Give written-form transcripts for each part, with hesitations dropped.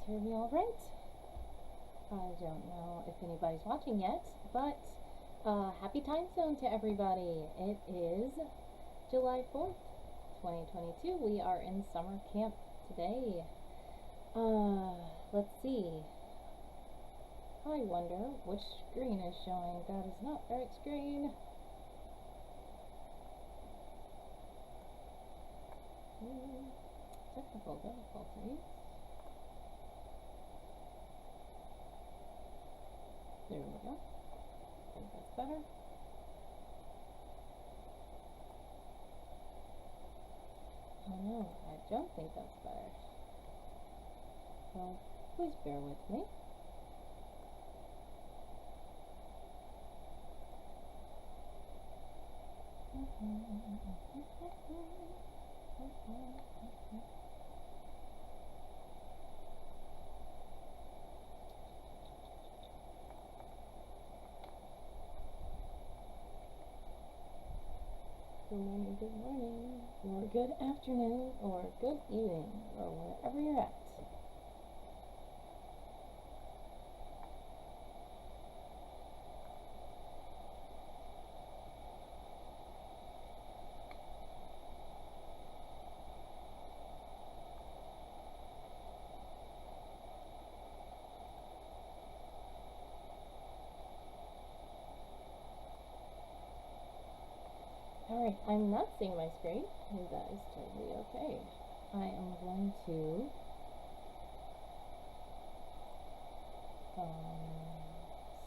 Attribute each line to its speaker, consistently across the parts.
Speaker 1: hear me all right? I don't know if anybody's watching yet, but happy time zone to everybody. It is July 4th, 2022. We are in summer camp today. Let's see. I wonder which screen is showing. That is not the right screen. Technical difficulties. There we go. I think that's better. Oh no, I don't think that's better. So please bear with me. Good morning, or good afternoon, or good evening, or wherever you're at. Alright, I'm not seeing my screen, and that is totally okay. I am going to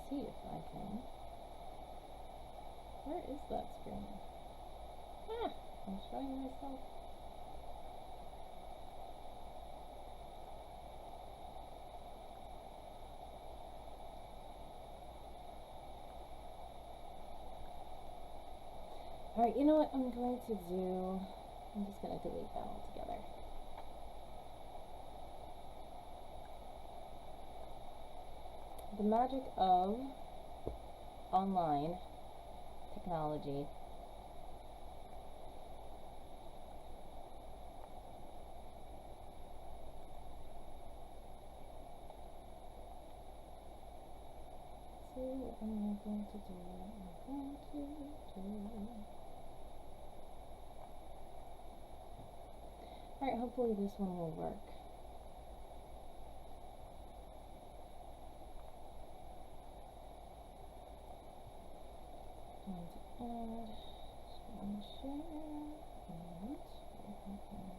Speaker 1: see if I can. Where is that screen? Ah, I'm showing myself. Alright, you know what I'm going to do? I'm just going to delete that altogether. The magic of online technology. So what am I going to do? Alright, hopefully this one will work. I'm going to add screen share and we're going to add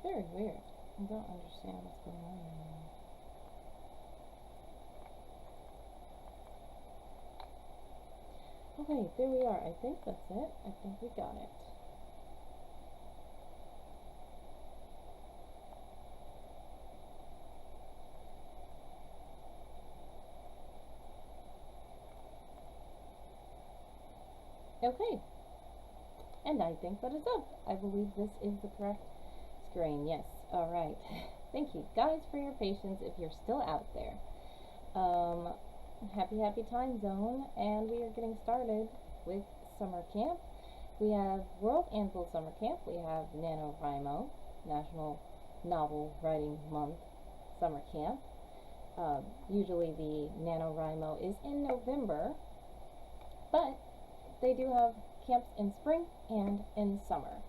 Speaker 1: very weird. I don't understand what's going on anymore. Okay, there we are. I think that's it. I think we got it. Okay. And I think that is up. I believe this is the correct screen. Yes. All right. Thank you guys for your patience if you're still out there. Happy time zone, and we are getting started with summer camp. We have World Anvil Summer Camp. We have NaNoWriMo, National Novel Writing Month Summer Camp. Usually the NaNoWriMo is in November, but they do have camps in spring and in summer.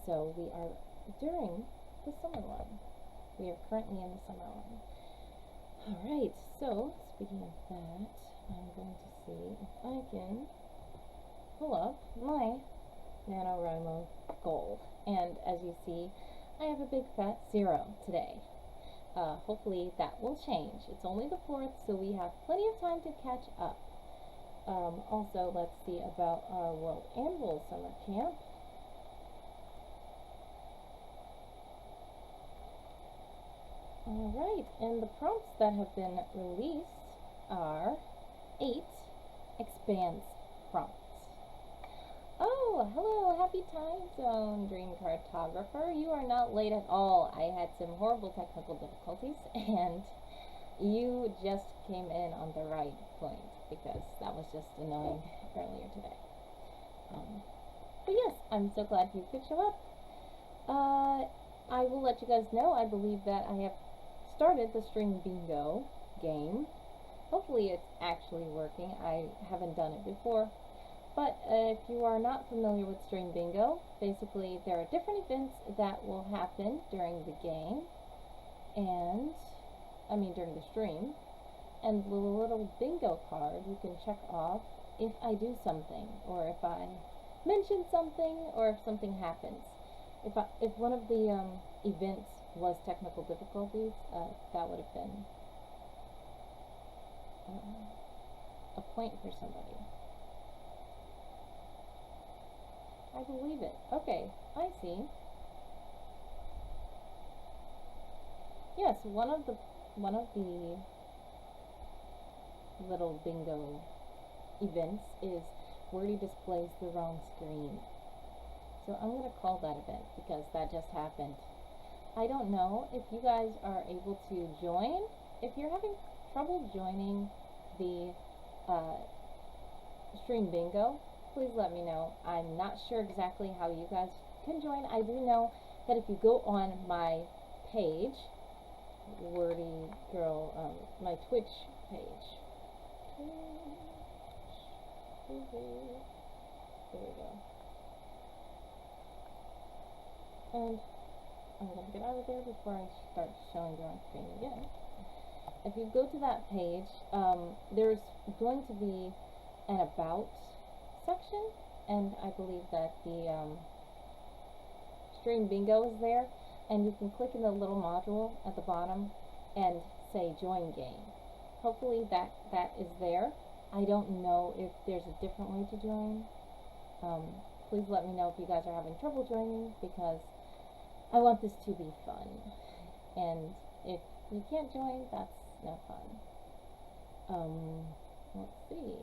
Speaker 1: So we are during the summer one. We are currently in the summer one. Alright, so speaking of that, I'm going to see if I can pull up my NaNoWriMo goal. And as you see, I have a big fat 0 today. Hopefully that will change. It's only the 4th, so we have plenty of time to catch up. Also, let's see about our World Anvil Summer Camp. Alright, and the prompts that have been released are 8 expanse prompts. Oh, Oh, hello, happy time zone, dream cartographer. You are not late at all. I had some horrible technical difficulties, and you just came in on the right point because that was just annoying earlier today. But yes, I'm so glad you could show up. I will let you guys know, I believe that I have started the string bingo game. Hopefully it's actually working. I haven't done it before. But if you are not familiar with string bingo, basically there are different events that will happen during the game, and during the stream, and with a little bingo card you can check off if I do something, or if I mention something, or if something happens. If one of the events was technical difficulties, that would have been a point for somebody. I believe it. Okay, I see. Yes, one of the little bingo events is Wordy displays the wrong screen. So I'm gonna call that event because that just happened. I don't know if you guys are able to join. If you're having trouble joining the stream bingo, please let me know. I'm not sure exactly how you guys can join. I do know that if you go on my page, Wordy Girl, my Twitch page. There we go. And I'm going to get out of there before I start showing you on screen again. If you go to that page, there's going to be an About section, and I believe that the stream bingo is there, and you can click in the little module at the bottom and say join game. Hopefully that is there. I don't know if there's a different way to join. Please let me know if you guys are having trouble joining, because I want this to be fun, and if you can't join, that's no fun. Let's see.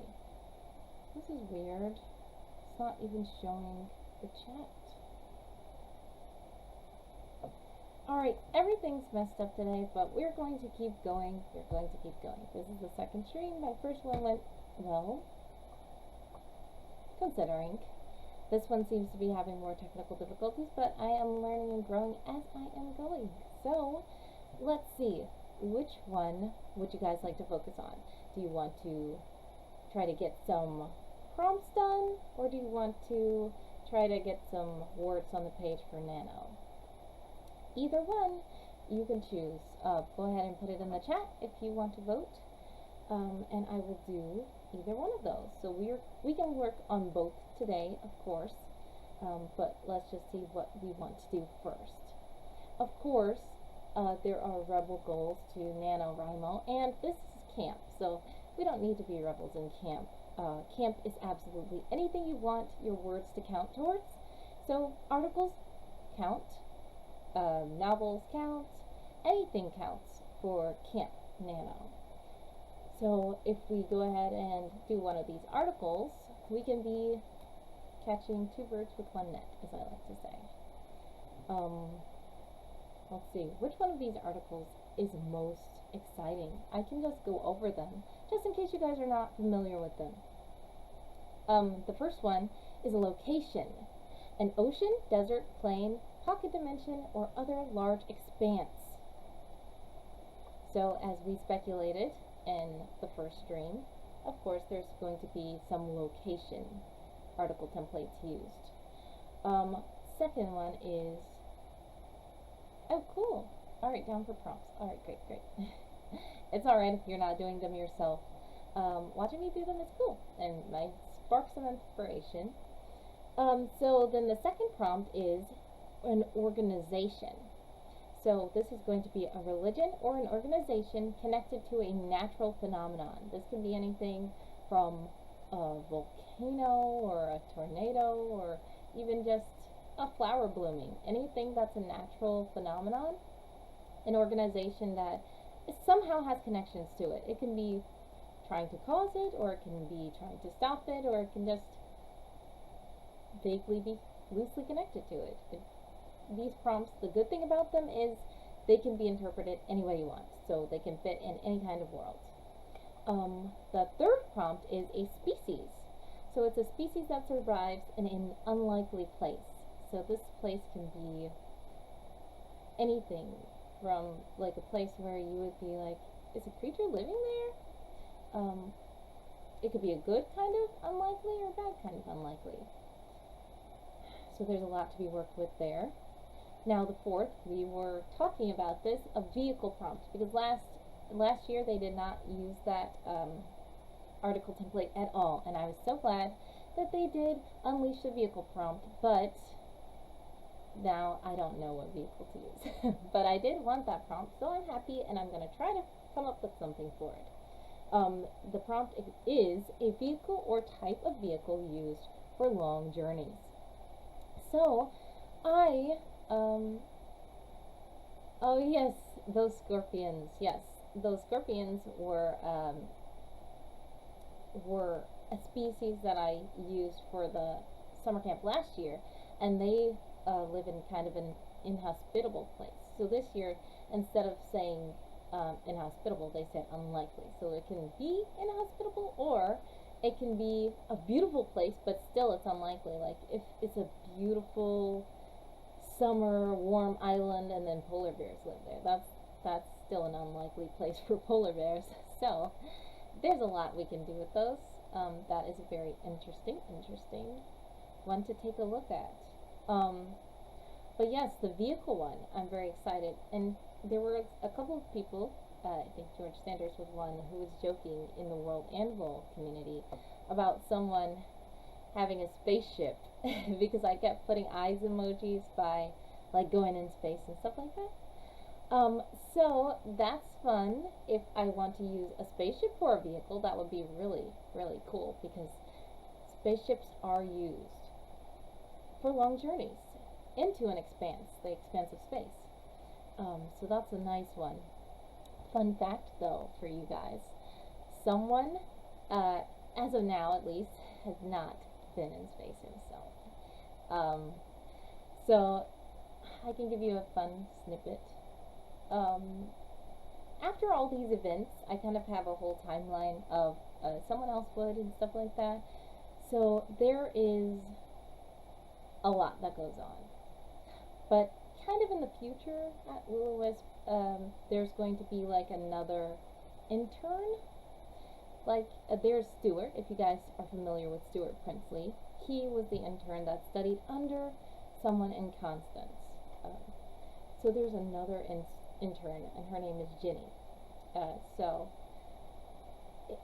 Speaker 1: This is weird. It's not even showing the chat. Alright, everything's messed up today, but we're going to keep going. We're going to keep going. This is the second stream. My first one went well, considering. This one seems to be having more technical difficulties, but I am learning and growing as I am going. So, let's see. Which one would you guys like to focus on? Do you want to try to get some prompts done, or do you want to try to get some words on the page for Nano? Either one, you can choose. Go ahead and put it in the chat if you want to vote, and I will do either one of those. So we can work on both today, of course, but let's just see what we want to do first. Of course, there are rebel goals to NaNoWriMo, and this is camp, so we don't need to be rebels in camp. Camp is absolutely anything you want your words to count towards. So articles count, novels count, anything counts for Camp Nano. So if we go ahead and do one of these articles, we can be catching two birds with one net, as I like to say. Let's see, which one of these articles is most exciting? I can just go over them, just in case you guys are not familiar with them. The first one is a location: an ocean, desert, plain, pocket dimension, or other large expanse. So as we speculated in the first stream, of course there's going to be some location article templates used. Second one is, oh cool, alright, down for prompts. Alright, great. It's alright if you're not doing them yourself. Watching me do them is cool and might spark some inspiration. So then the second prompt is an organization. So this is going to be a religion or an organization connected to a natural phenomenon. This can be anything from a volcano or a tornado, or even just a flower blooming. Anything that's a natural phenomenon, an organization that somehow has connections to it. It can be trying to cause it, or it can be trying to stop it, or it can just vaguely be loosely connected to it. These prompts, the good thing about them is they can be interpreted any way you want, so they can fit in any kind of world. The third prompt is a species. So it's a species that survives in an unlikely place. So this place can be anything from like a place where you would be like, is a creature living there? It could be a good kind of unlikely or a bad kind of unlikely. So there's a lot to be worked with there. Now the fourth, we were talking about this, a vehicle prompt, because last year they did not use that article template at all, and I was so glad that they did unleash the vehicle prompt, but now I don't know what vehicle to use. But I did want that prompt, so I'm happy, and I'm going to try to come up with something for it. The prompt is a vehicle or type of vehicle used for long journeys. So oh yes, those scorpions, yes. Those scorpions were a species that I used for the summer camp last year, and they live in kind of an inhospitable place. So this year, instead of saying inhospitable, they said unlikely. So it can be inhospitable, or it can be a beautiful place, but still it's unlikely. Like if it's a beautiful summer warm island and then polar bears live there, that's still an unlikely place for polar bears. So there's a lot we can do with those. That is a very interesting one to take a look at. But yes, the vehicle one, I'm very excited. And there were a couple of people, I think George Sanders was one, who was joking in the World Anvil community about someone having a spaceship because I kept putting eyes emojis by like going in space and stuff like that. So that's fun. If I want to use a spaceship for a vehicle, that would be really, really cool, because spaceships are used for long journeys into an expanse, the expanse of space. So that's a nice one. Fun fact, though, for you guys. Someone, as of now at least, has not been in space himself. So I can give you a fun snippet. After all these events, I kind of have a whole timeline of someone else would and stuff like that. So there is a lot that goes on. But kind of in the future at Will-O-Wisp, there's going to be like another intern. Like there's Stuart, if you guys are familiar with Stuart Princely. He was the intern that studied under someone in Constance. So there's another intern, and her name is Ginny. So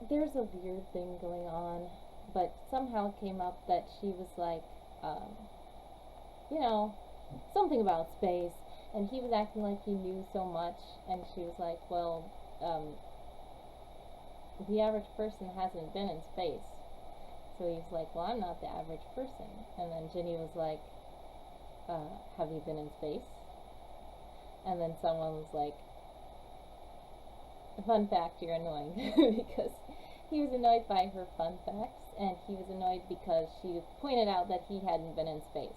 Speaker 1: there's a weird thing going on, but somehow it came up that she was like, something about space, and he was acting like he knew so much, and she was like, well, the average person hasn't been in space. So he was like, well, I'm not the average person. And then Ginny was like, have you been in space? And then someone was like, fun fact, you're annoying. Because he was annoyed by her fun facts, and he was annoyed because she pointed out that he hadn't been in space.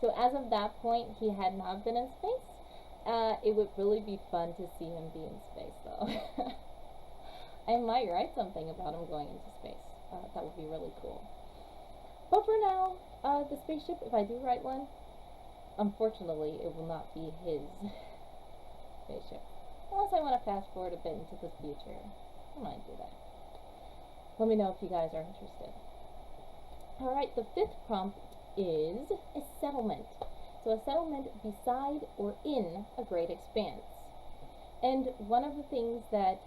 Speaker 1: So as of that point, he had not been in space. It would really be fun to see him be in space, though. I might write something about him going into space. That would be really cool. But for now, the spaceship, if I do write one, unfortunately, it will not be his spaceship. Unless I want to fast forward a bit into the future. I might do that. Let me know if you guys are interested. Alright, the fifth prompt is a settlement. So a settlement beside or in a great expanse. And one of the things that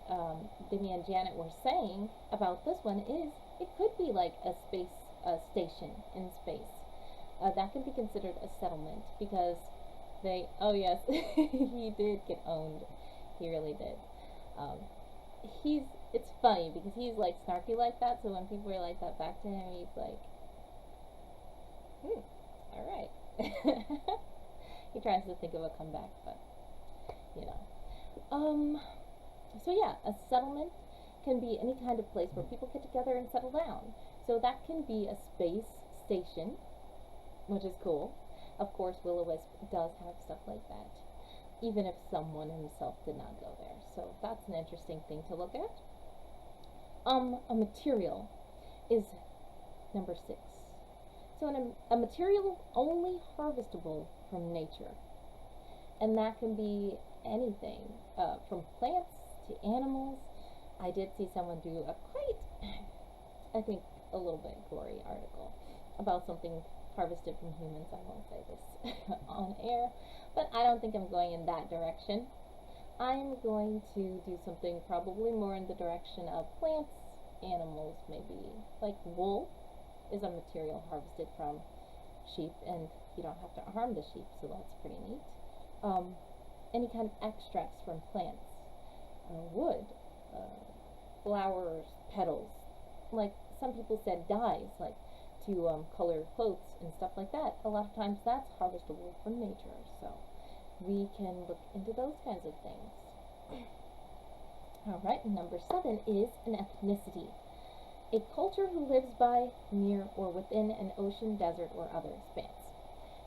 Speaker 1: Demi and Janet were saying about this one is it could be like a space station in space. That can be considered a settlement because oh yes, he did get owned. He really did. It's funny because he's like snarky like that, so when people are like that back to him, he's like, alright. He tries to think of a comeback, but, so yeah, a settlement can be any kind of place where people get together and settle down. So that can be a space station, which is cool. Of course, Will-O-Wisp does have stuff like that, even if someone himself did not go there. So that's an interesting thing to look at. A material is number 6. So a material only harvestable from nature, and that can be anything, from plants to animals. I did see someone do a quite, I think, a little bit gory article about something harvested from humans. I won't say this on air, but I don't think I'm going in that direction. I'm going to do something probably more in the direction of plants, animals, maybe like wool is a material harvested from sheep, and you don't have to harm the sheep, so that's pretty neat. Any kind of extracts from plants, wood, flowers, petals, like some people said dyes, like to color clothes and stuff like that. A lot of times that's harvestable from nature, so we can look into those kinds of things. Alright, number 7 is an ethnicity. A culture who lives by, near, or within an ocean, desert, or other expanse.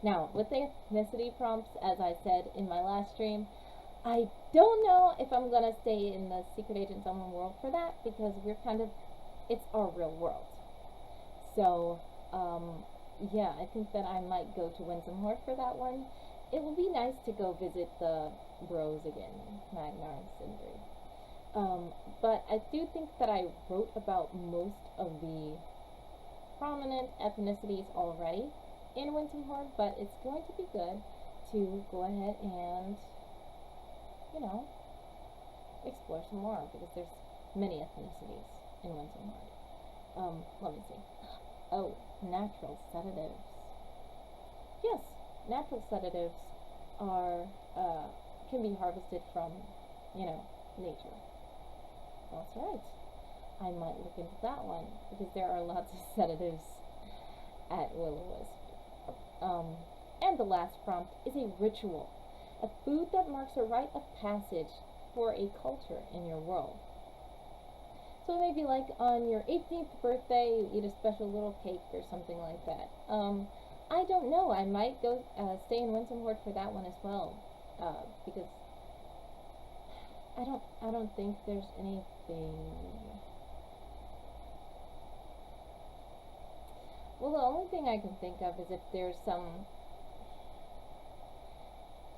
Speaker 1: Now, with the ethnicity prompts, as I said in my last stream, I don't know if I'm going to stay in the Secret Agents Unknown world for that, because it's our real world. So, yeah, I think that I might go to Winsome Horde for that one. It will be nice to go visit the bros again, Magnar and Sindri. But I do think that I wrote about most of the prominent ethnicities already in Winsome Horde, but it's going to be good to go ahead and, explore some more, because there's many ethnicities in Winsome Horde. Let me see. Oh, natural sedatives. Yes, natural sedatives are, can be harvested from, nature. That's right. I might look into that one, because there are lots of sedatives at Will-O-Wisp. And the last prompt is a ritual, a food that marks a rite of passage for a culture in your world. So maybe like on your 18th birthday, you eat a special little cake or something like that. I don't know. I might go stay in Winsome Horde for that one as well, because I don't think there's anything. Well, the only thing I can think of is if there's some.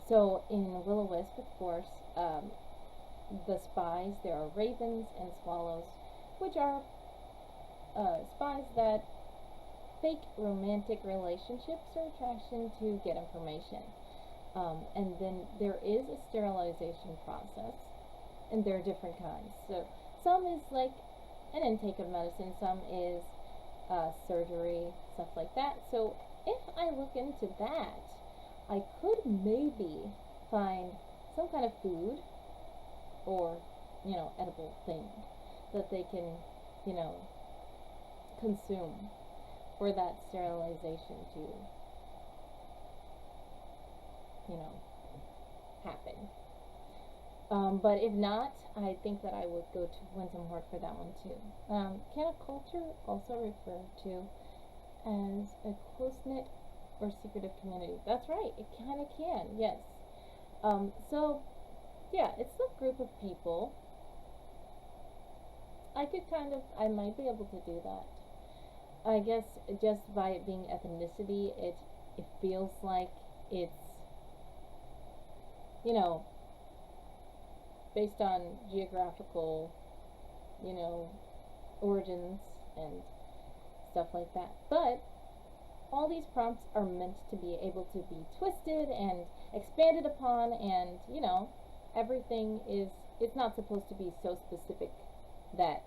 Speaker 1: So in Will-O-Wisp, of course, the spies, there are ravens and swallows, which are spies that fake romantic relationships or attraction to get information. And then there is a sterilization process, and there are different kinds. So some is like an intake of medicine, some is surgery, stuff like that. So if I look into that, I could maybe find some kind of food or, edible thing that they can, consume for that sterilization to, happen. But if not, I think that I would go to Winsome Horde for that one too. Can a culture also refer to as a close-knit or secretive community? That's right, it kind of can, yes. So, yeah, it's a group of people. I might be able to do that. I guess just by it being ethnicity, it feels like it's, based on geographical, origins and stuff like that. But all these prompts are meant to be able to be twisted and expanded upon, and, everything it's not supposed to be so specific that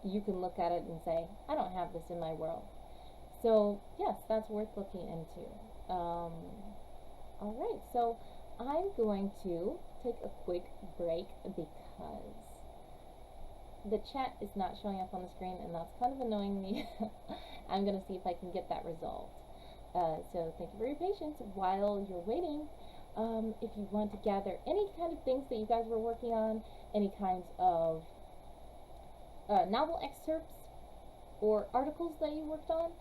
Speaker 1: you can look at it and say, I don't have this in my world. So, yes, that's worth looking into. Alright, so I'm going to take a quick break because the chat is not showing up on the screen, and that's kind of annoying me. I'm going to see if I can get that resolved. So thank you for your patience while you're waiting. If you want to gather any kind of things that you guys were working on, any kinds of novel excerpts or articles that you worked on,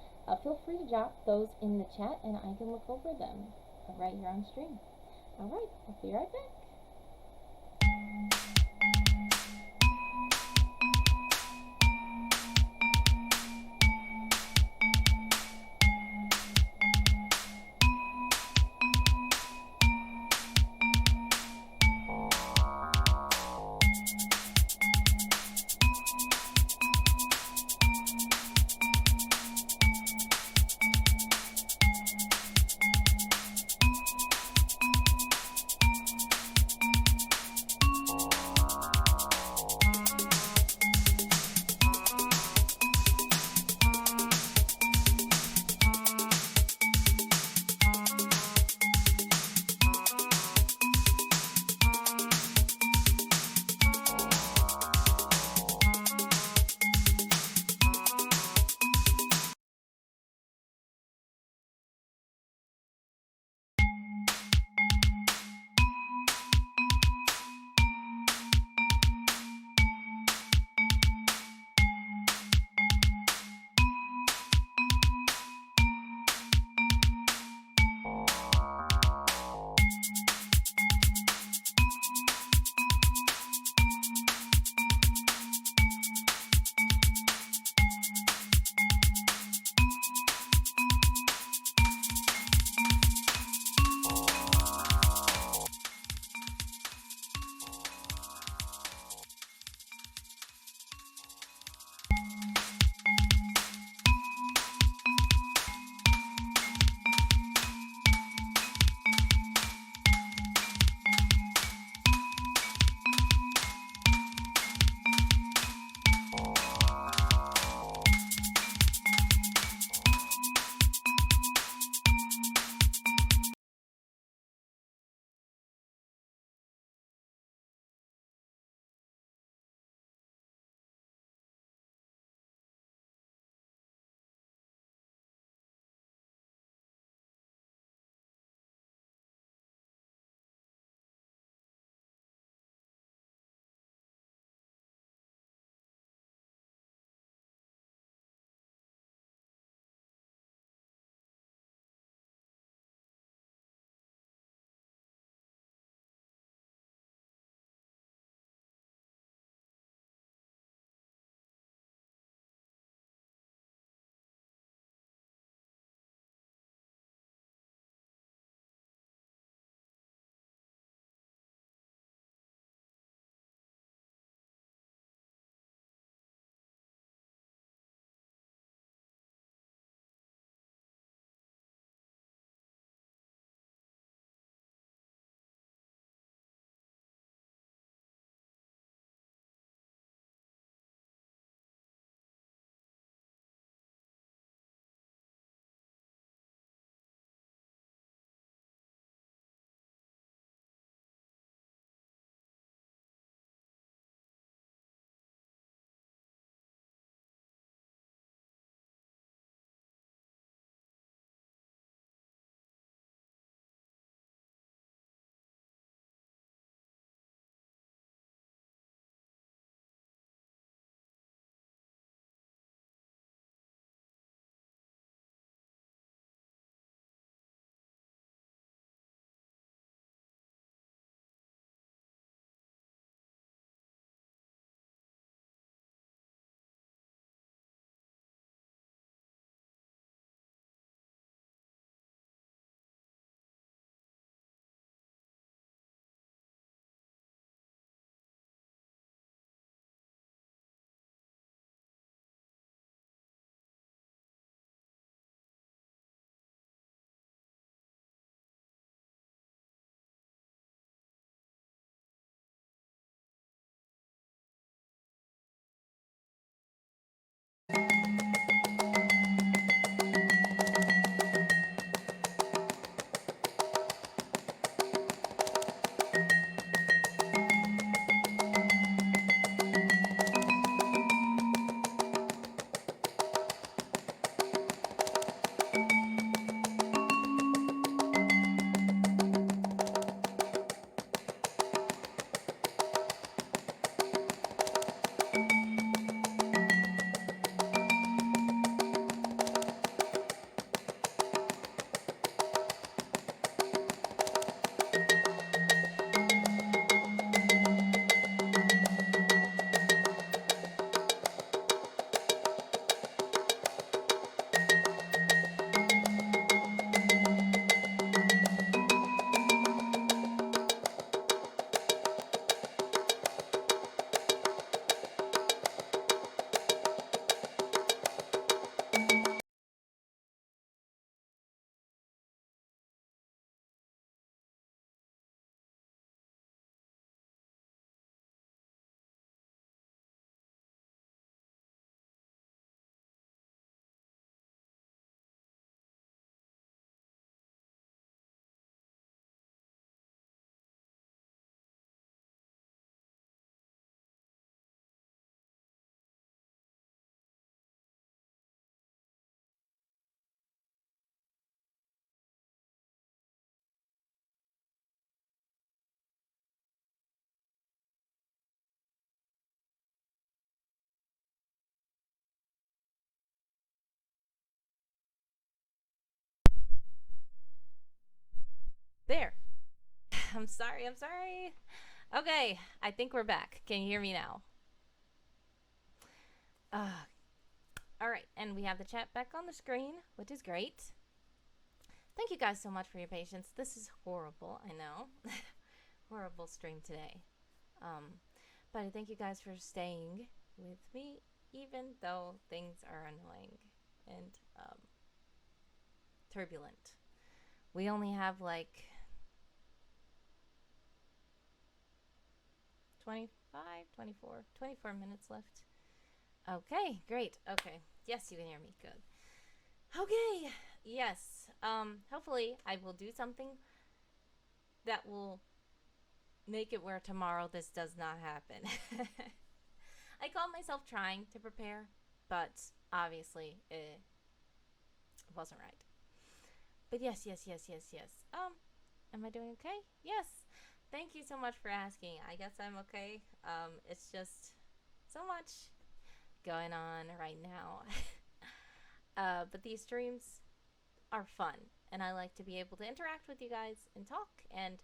Speaker 1: Feel free to drop those in the chat and I can look over them right here on stream. Alright, I'll be right back. I'm sorry. Okay, I think we're back. Can you hear me now? All right, and we have the chat back on the screen, which is great. Thank you guys so much for your patience. This is horrible, I know. Horrible stream today. But I thank you guys for staying with me, even though things are annoying and turbulent. We only have like 24 minutes left. Okay, great. Okay. Yes, you can hear me. Good. Okay. Yes. Hopefully I will do something that will make it where tomorrow this does not happen. I called myself trying to prepare, but obviously it wasn't right. But yes. Am I doing okay? Yes. Thank you so much for asking. I guess I'm okay. It's just so much going on right now. But these streams are fun, and I like to be able to interact with you guys and talk and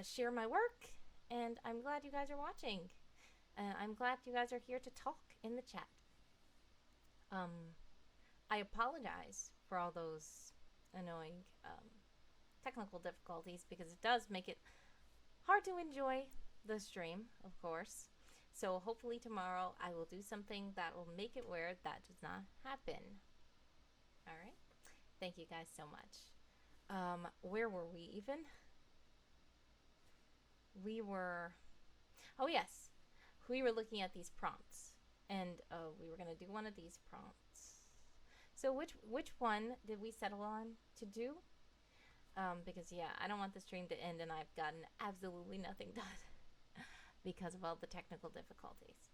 Speaker 1: share my work. And I'm glad you guys are watching. I'm glad you guys are here to talk in the chat. I apologize for all those annoying technical difficulties because it does make it hard to enjoy the stream, of course. So hopefully tomorrow I will do something that will make it where that does not happen. All right. Thank you guys so much. Where were we even? Oh yes, we were looking at these prompts, and we were gonna do one of these prompts. So which one did we settle on to do? Because yeah, I don't want the stream to end and I've gotten absolutely nothing done because of all the technical difficulties.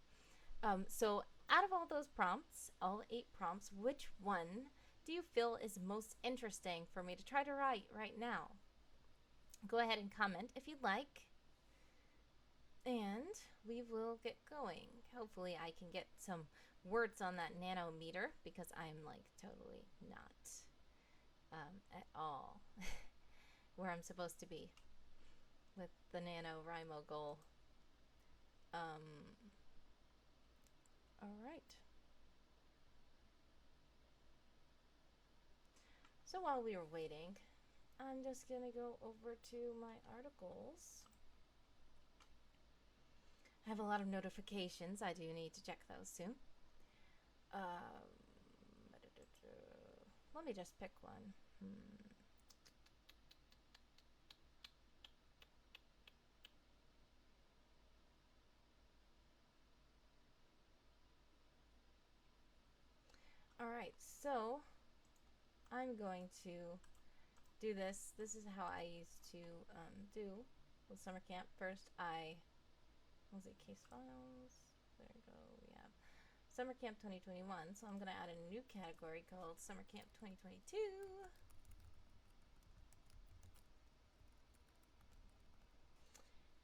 Speaker 1: So out of all those prompts, all 8 prompts, which one do you feel is most interesting for me to try to write right now? Go ahead and comment if you'd like. And we will get going. Hopefully I can get some words on that nanometer because I'm like totally not at all where I'm supposed to be with the NaNoWriMo goal. All right. So while we were waiting, I'm just gonna go over to my articles. I have a lot of notifications. I do need to check those soon. Let me just pick one. Alright, so I'm going to do this. This is how I used to do with summer camp. First, was it case files? There we go. We have Summer Camp 2021. So I'm going to add a new category called Summer Camp 2022.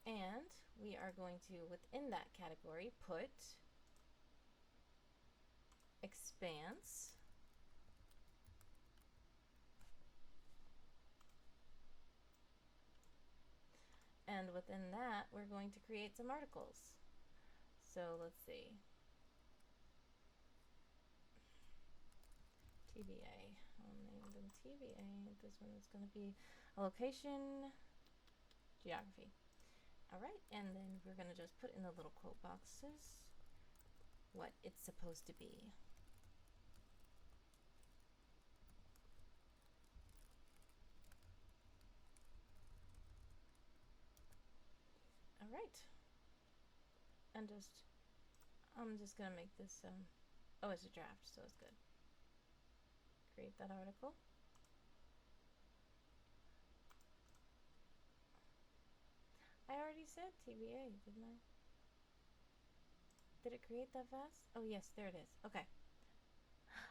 Speaker 1: And we are going to, within that category, put expanse. And within that, we're going to create some articles. So let's see. TBA. I'll name them TBA. This one is going to be a location, geography. Alright, and then we're going to just put in the little quote boxes what it's supposed to be. Alright. And I'm just going to make this, oh, it's a draft, so it's good. Create that article. I already said TBA, didn't I? Did it create that fast? Oh, yes, there it is. Okay.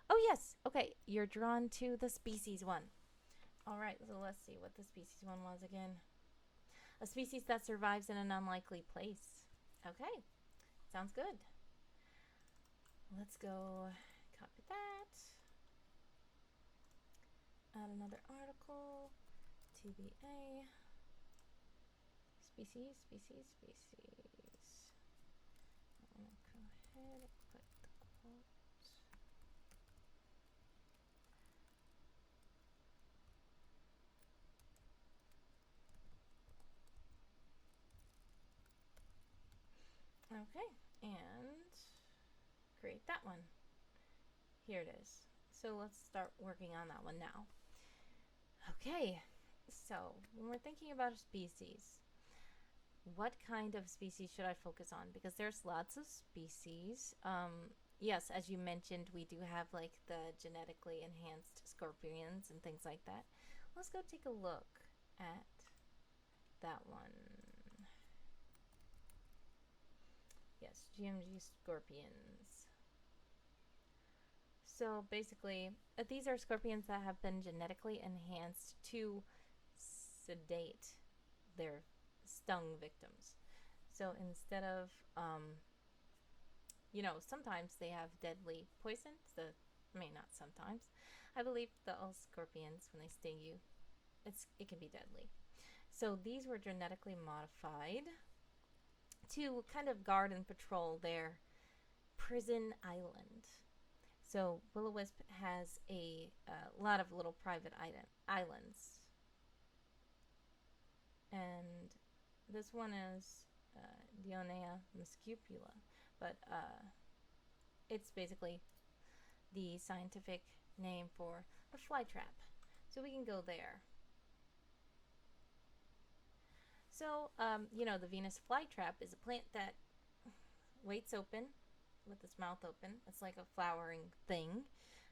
Speaker 1: Oh, yes. Okay, you're drawn to the species one. All right, so let's see what the species one was again. A species that survives in an unlikely place. Okay, sounds good. Let's go copy that. Add another article. TBA. species. I'm gonna go ahead and put the quote. Okay, and create that one. Here it is. So let's start working on that one now. Okay, so when we're thinking about a species, what kind of species should I focus on? Because there's lots of species. Yes, as you mentioned, we do have like the genetically enhanced scorpions and things like that. Let's go take a look at that one. Yes, GMG scorpions. So basically, these are scorpions that have been genetically enhanced to sedate their stung victims. So instead of, sometimes they have deadly poison. Not sometimes. I believe that all scorpions, when they sting you, it can be deadly. So these were genetically modified to kind of guard and patrol their prison island. So Will-O-Wisp has a lot of little private islands. And this one is Dionea muscipula, but it's basically the scientific name for a flytrap. So we can go there. So, the Venus flytrap is a plant that waits open with its mouth open. It's like a flowering thing.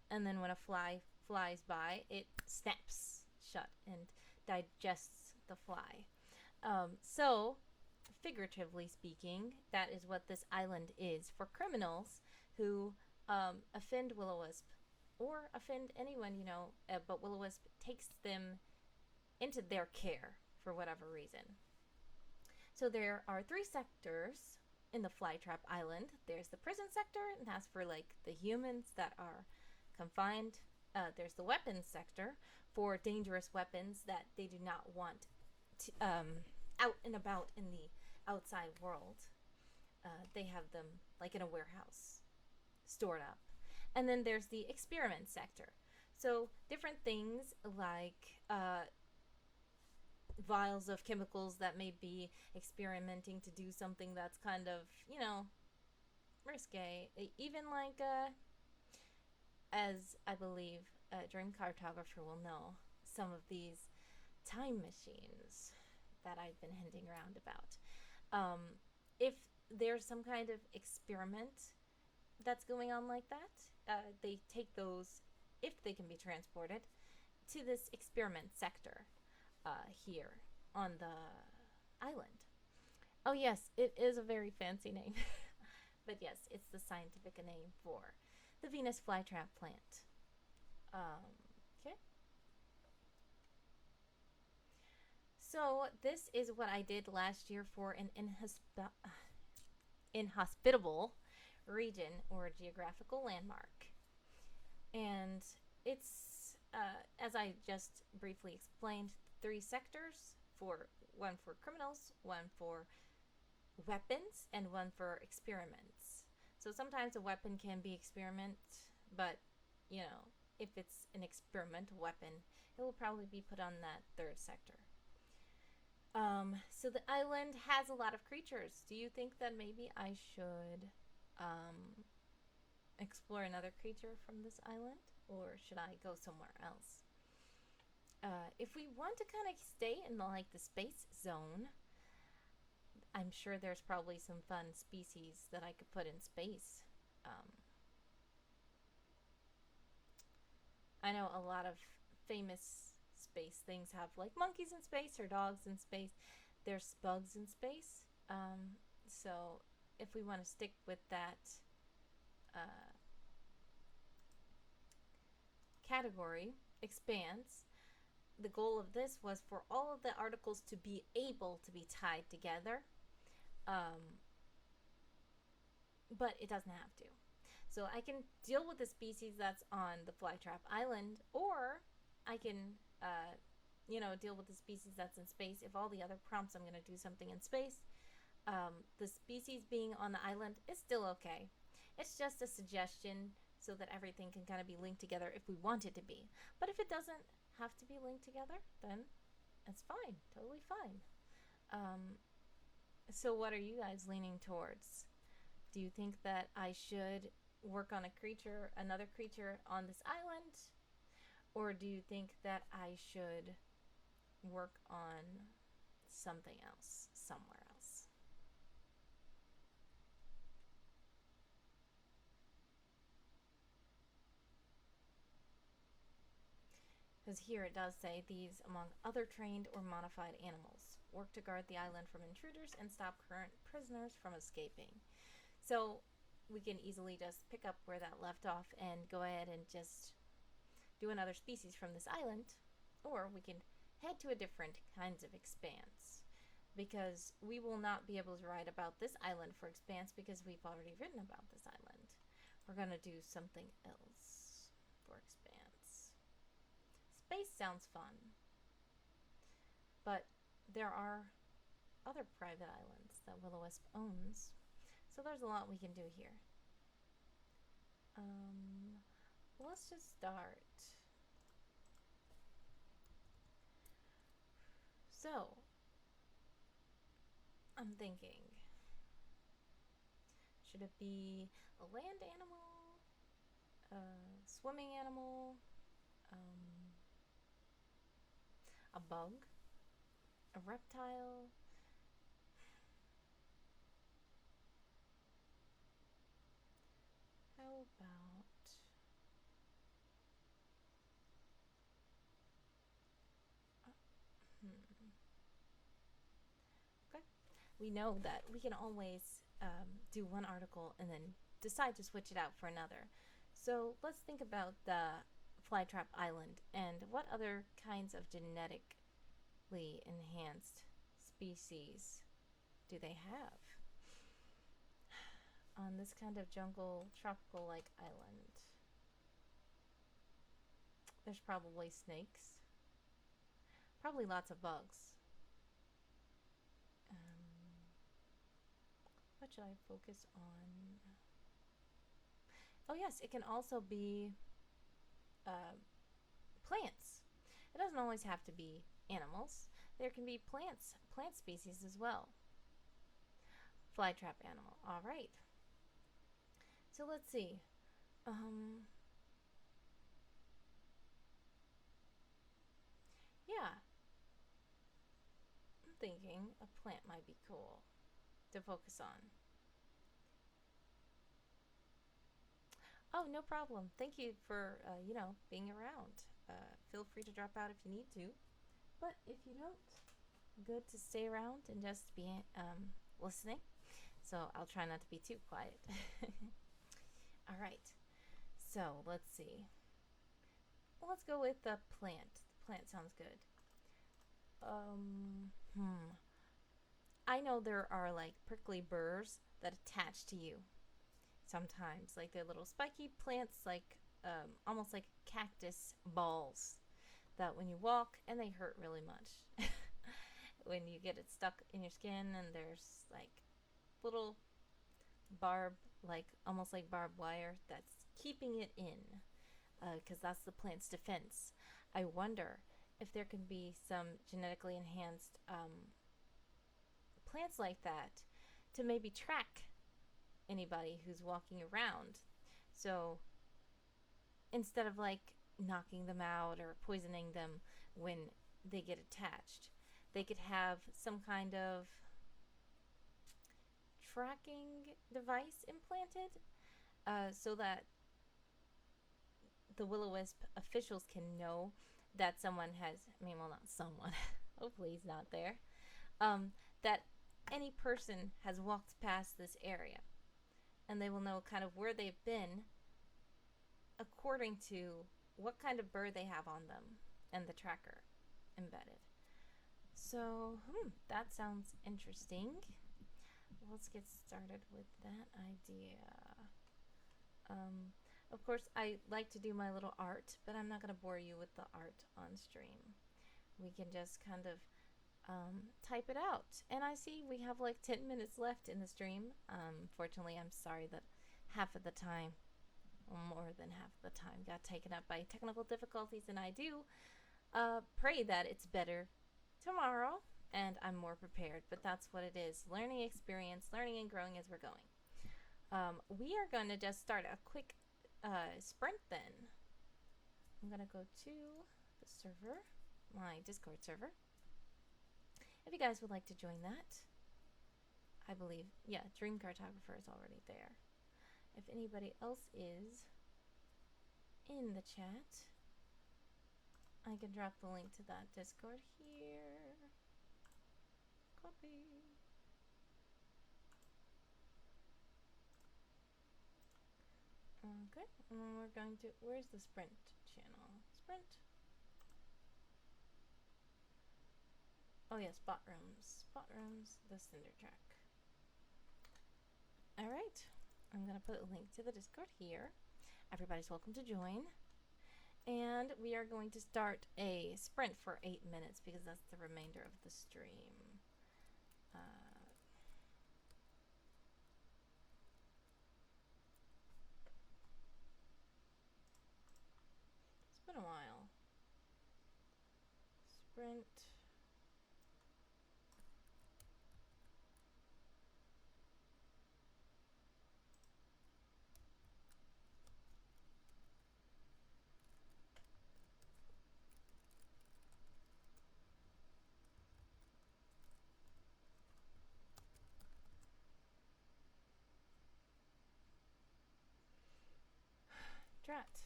Speaker 1: And then when a fly flies by, it snaps shut and digests the fly. So, figuratively speaking, that is what this island is for criminals who offend Will-O-Wisp or offend anyone, but Will-O-Wisp takes them into their care for whatever reason. So there are 3 sectors in the Flytrap Island. There's the prison sector, and that's for like the humans that are confined. There's the weapons sector for dangerous weapons that they do not want to, out and about in the outside world. They have them like in a warehouse, stored up. And then there's the experiment sector. So different things like vials of chemicals that may be experimenting to do something that's kind of, risque. Even like, as I believe a dream cartographer will know, some of these time machines that I've been hinting around about. If there's some kind of experiment that's going on like that, they take those, if they can be transported, to this experiment sector here on the island. Oh yes, it is a very fancy name. But yes, it's the scientific name for the Venus flytrap plant. Okay. So this is what I did last year for an inhospitable region or geographical landmark. And it's, as I just briefly explained, 3 sectors, one for criminals, one for weapons, and one for experiments. So sometimes a weapon can be experiment, but, if it's an experimental weapon, it will probably be put on that 3rd sector. So the island has a lot of creatures. Do you think that maybe I should explore another creature from this island? Or should I go somewhere else? If we want to kind of stay in the space zone, I'm sure there's probably some fun species that I could put in space. I know a lot of famous space things have like monkeys in space or dogs in space. There's bugs in space. So if we want to stick with that category, expands, the goal of this was for all of the articles to be able to be tied together, but it doesn't have to. So I can deal with the species that's on the Flytrap Island, or I can
Speaker 2: deal with the species that's in space. If all the other prompts I'm going to do something in space, the species being on the island is still okay. It's just a suggestion so that everything can kind of be linked together if we want it to be. But if it doesn't have to be linked together, then it's fine, totally fine. Um, so, what are you guys leaning towards? Do you think that I should work on another creature on this island? Or do you think that I should work on something else, somewhere else? Because here it does say these among other trained or modified animals work to guard the island from intruders and stop current prisoners from escaping. So we can easily just pick up where that left off and go ahead and just do another species from this island, or we can head to a different kinds of expanse. Because we will not be able to write about this island for expanse because we've already written about this island. We're going to do something else for expanse. Space sounds fun, but there are other private islands that Will-O-Wisp owns, so there's a lot we can do here. Let's just start. So, I'm thinking, should it be a land animal, a swimming animal, um, a bug, a reptile? How about okay? We know that we can always do one article and then decide to switch it out for another. So let's think about the flytrap island and what other kinds of genetically enhanced species do they have on this kind of jungle, tropical like island? There's probably snakes, probably lots of bugs. What should I focus on? Oh, yes, it can also be uh, plants. It doesn't always have to be animals. There can be plant species as well. Flytrap animal. All right. So let's see. Um, yeah, I'm thinking a plant might be cool to focus on. Oh, no problem. Thank you for being around. Feel free to drop out if you need to, but if you don't, good to stay around and just be listening. So I'll try not to be too quiet. All right. So let's see. Well, let's go with the plant. The plant sounds good. Um, hmm. I know there are like prickly burrs that attach to you sometimes. Like they're little spiky plants, like almost like cactus balls that when you walk and they hurt really much. When you get it stuck in your skin and there's like little like almost like barbed wire that's keeping it in, because that's the plant's defense. I wonder if there can be some genetically enhanced plants like that to maybe track anybody who's walking around. So instead of like knocking them out or poisoning them when they get attached, they could have some kind of tracking device implanted, so that the Will-O-Wisp officials can know that someone has, I mean, well, not someone, hopefully he's not there, that any person has walked past this area, and they will know kind of where they've been according to what kind of bird they have on them and the tracker embedded. So, that sounds interesting. Let's get started with that idea. Of course, I like to do my little art, but I'm not going to bore you with the art on stream. we can just kind of type it out. And I see we have like 10 minutes left in the stream. Fortunately, I'm sorry that half of the time, more than half of the time, got taken up by technical difficulties, and I do pray that it's better tomorrow and I'm more prepared. But that's what it is, learning experience, learning and growing as we're going. We are going to just start a quick sprint then. I'm going to go to the server, my Discord server. If you guys would like to join that, I believe, yeah, Dream Cartographer is already there. If anybody else is in the chat, I can drop the link to that Discord here. Copy. Okay, and we're going to, where's the sprint channel? Sprint. Oh yeah, spot rooms. Spot rooms, the cinder track. Alright, I'm going to put a link to the Discord here. Everybody's welcome to join. And we are going to start a sprint for 8 minutes because that's the remainder of the stream. It's been a while. Sprint. Drat.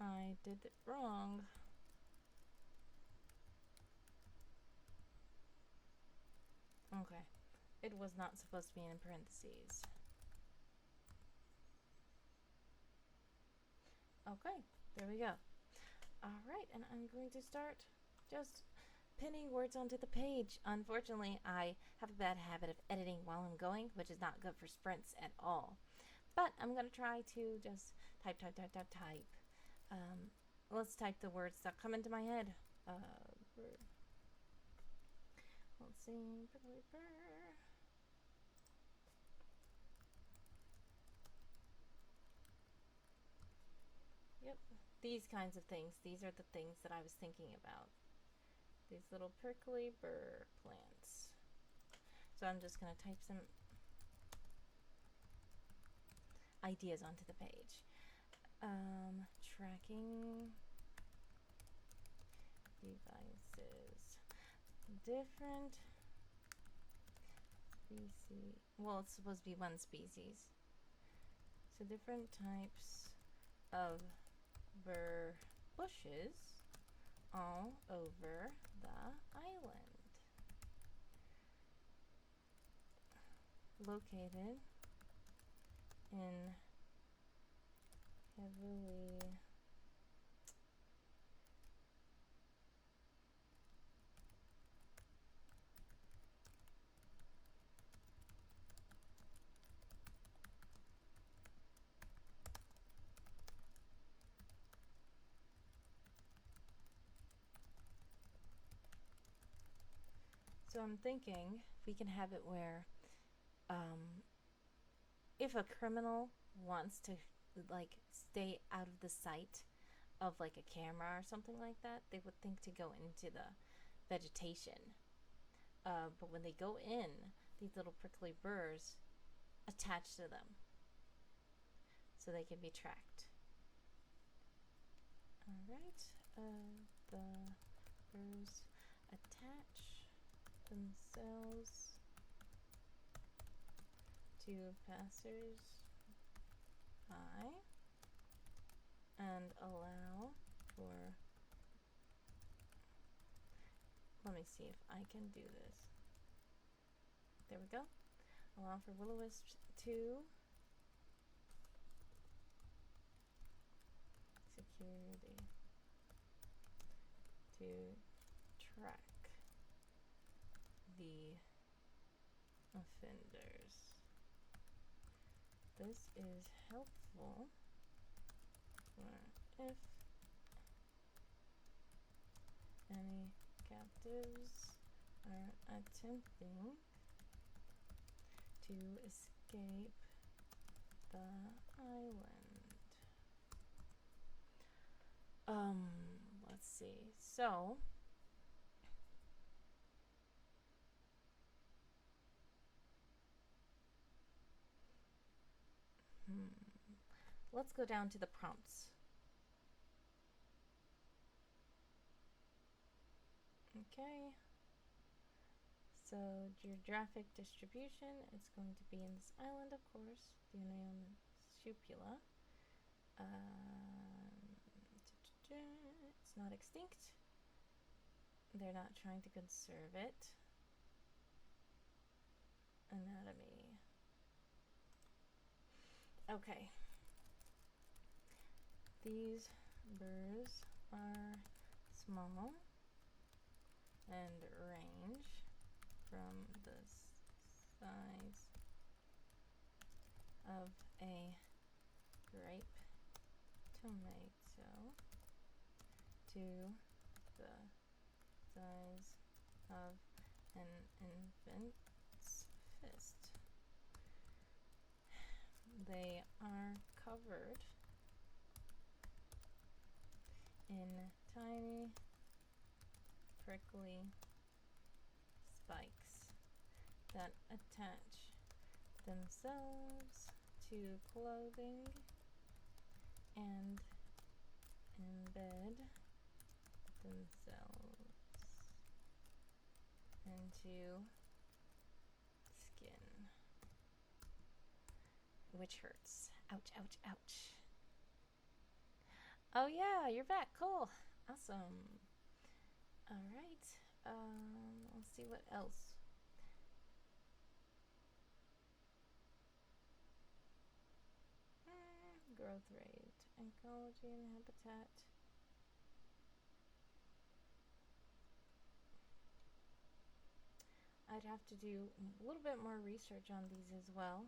Speaker 2: I did it wrong. Okay. It was not supposed to be in parentheses. Okay, there we go. Alright, and I'm going to start just pinning words onto the page. Unfortunately, I have a bad habit of editing while I'm going, which is not good for sprints at all. But I'm going to try to just type. Let's type the words that come into my head. Let's see. Yep, these kinds of things. These are the things that I was thinking about. These little prickly burr plants. So I'm just going to type some ideas onto the page. Tracking devices. Different species. Well, it's supposed to be one species. So different types of burr bushes all over the island. Located in heavily So I'm thinking we can have it where if a criminal wants to like stay out of the sight of like a camera or something like that, they would think to go into the vegetation. But when they go in, these little prickly burrs attach to them so they can be tracked. Alright, the burrs attach themselves to passers-by and allow for, let me see if I can do this. There we go. Allow for will-o-wisps to security to track the offenders. This is helpful for if any captives are attempting to escape the island. Let's see. So, let's go down to the prompts. Okay. So, geographic distribution, it's going to be in this island, of course, the Union Supula. It's not extinct. They're not trying to conserve it. Anatomy. Okay. These birds are small and range from the size of a grape tomato to the size of an infant's fist. They are covered in tiny, prickly spikes that attach themselves to clothing and embed themselves into skin, which hurts. Ouch, ouch, ouch. Oh yeah, you're back. Cool. Awesome. Alright. Let's see what else. Growth rate, ecology and habitat. I'd have to do a little bit more research on these as well.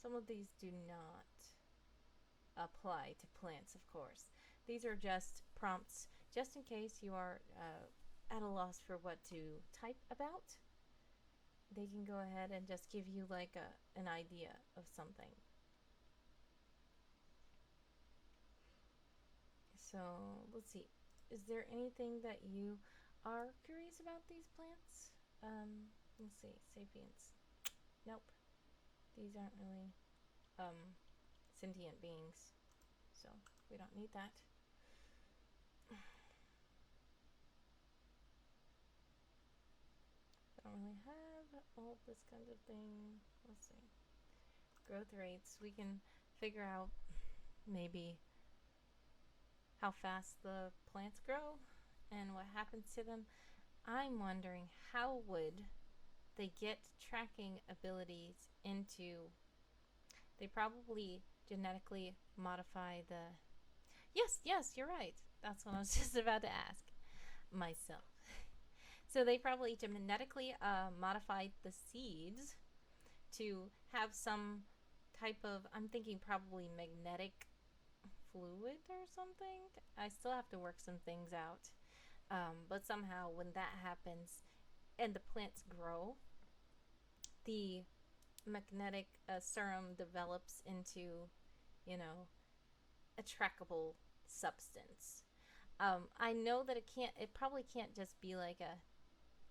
Speaker 2: Some of these do not apply to plants, of course. These are just prompts, just in case you are at a loss for what to type about. They can go ahead and just give you like an idea of something. So let's see. Is there anything that you are curious about these plants? Let's see. Sapiens. Nope. These aren't really sentient beings, so we don't need that. I don't really have all this kind of thing. Let's see. Growth rates. We can figure out maybe how fast the plants grow and what happens to them. I'm wondering, how would they get tracking abilities into... They probably genetically modify the... Yes, you're right. That's what I was just about to ask myself. So they probably genetically modified the seeds to have some type of, I'm thinking probably magnetic fluid or something. I still have to work some things out. But somehow when that happens and the plants grow, the magnetic serum develops into, a trackable substance. I know that it probably can't just be like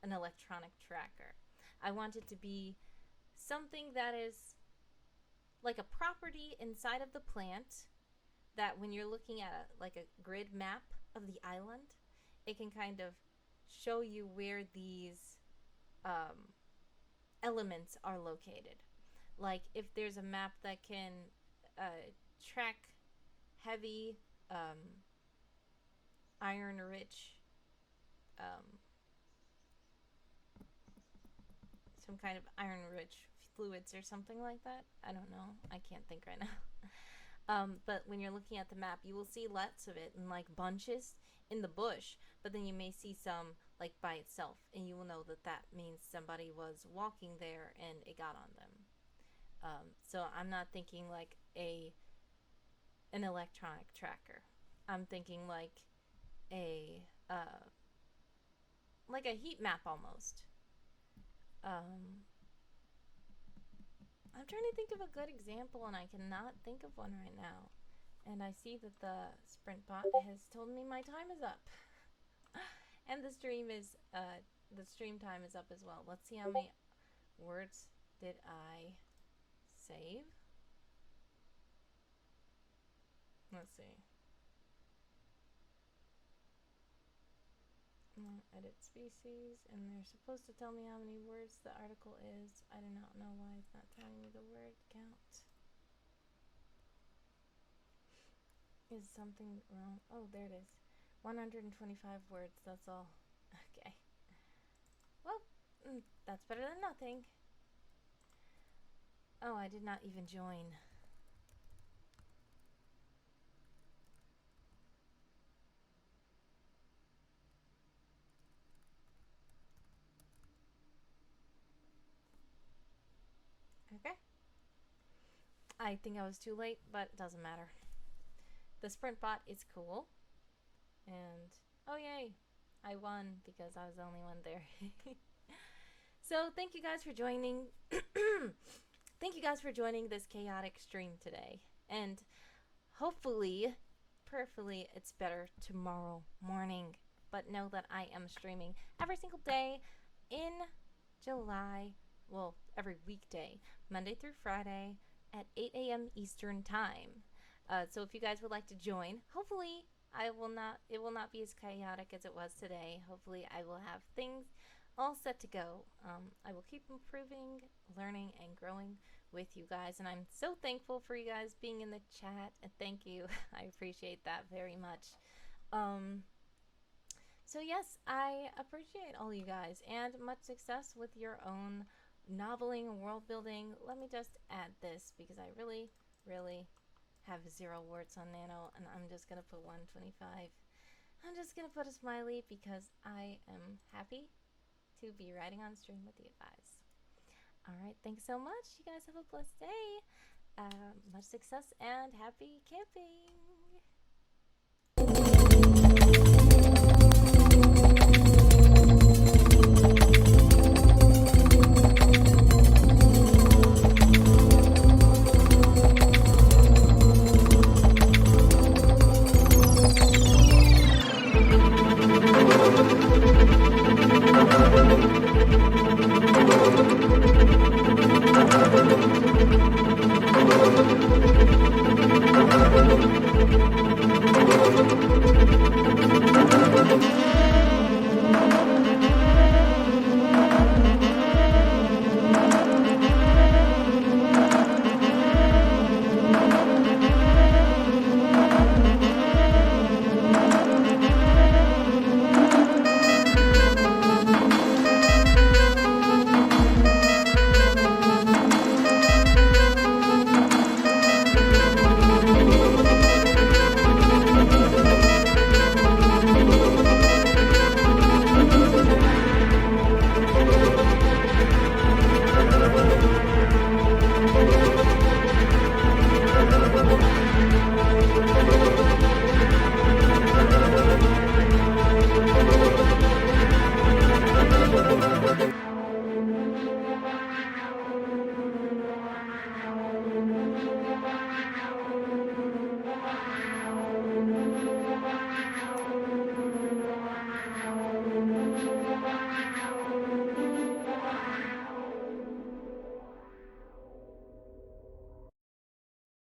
Speaker 2: an electronic tracker. I want it to be something that is like a property inside of the plant, that when you're looking at like a grid map of the island, it can kind of show you where these elements are located. Like if there's a map that can track heavy iron rich some kind of iron rich fluids or something like that. I don't know. I can't think right now. But when you're looking at the map, you will see lots of it in like bunches in the bush, but then you may see some like by itself, and you will know that that means somebody was walking there and it got on them. So I'm not thinking like an electronic tracker. I'm thinking a like a heat map almost. Um, I'm trying to think of a good example, and I cannot think of one right now. And I see that the sprint bot has told me my time is up, and the stream time is up as well. Let's see how many words did I save. Let's see. Edit species, and they're supposed to tell me how many words the article is. I do not know why it's not telling me the word count. Is something wrong? Oh, there it is. 125 words, that's all. Okay. Well, that's better than nothing. Oh, I did not even join. Okay. I think I was too late, but it doesn't matter. The sprint bot is cool. And, oh yay, I won because I was the only one there. So, thank you guys for joining. Thank you guys for joining this chaotic stream today. And hopefully, prayerfully, it's better tomorrow morning. But know that I am streaming every single day in July. Well, every weekday, Monday through Friday at 8 a.m. Eastern Time. So if you guys would like to join, hopefully it will not be as chaotic as it was today. Hopefully I will have things all set to go. I will keep improving, learning, and growing with you guys, and I'm so thankful for you guys being in the chat, and thank you. I appreciate that very much. So yes, I appreciate all you guys, and much success with your own noveling and world building. Let me just add this because I really, really have 0 words on Nano, and I'm just gonna put 125. I'm just gonna put a smiley because I am happy to be riding on stream with you guys. Alright, thanks so much. You guys have a blessed day. Much success and happy camping.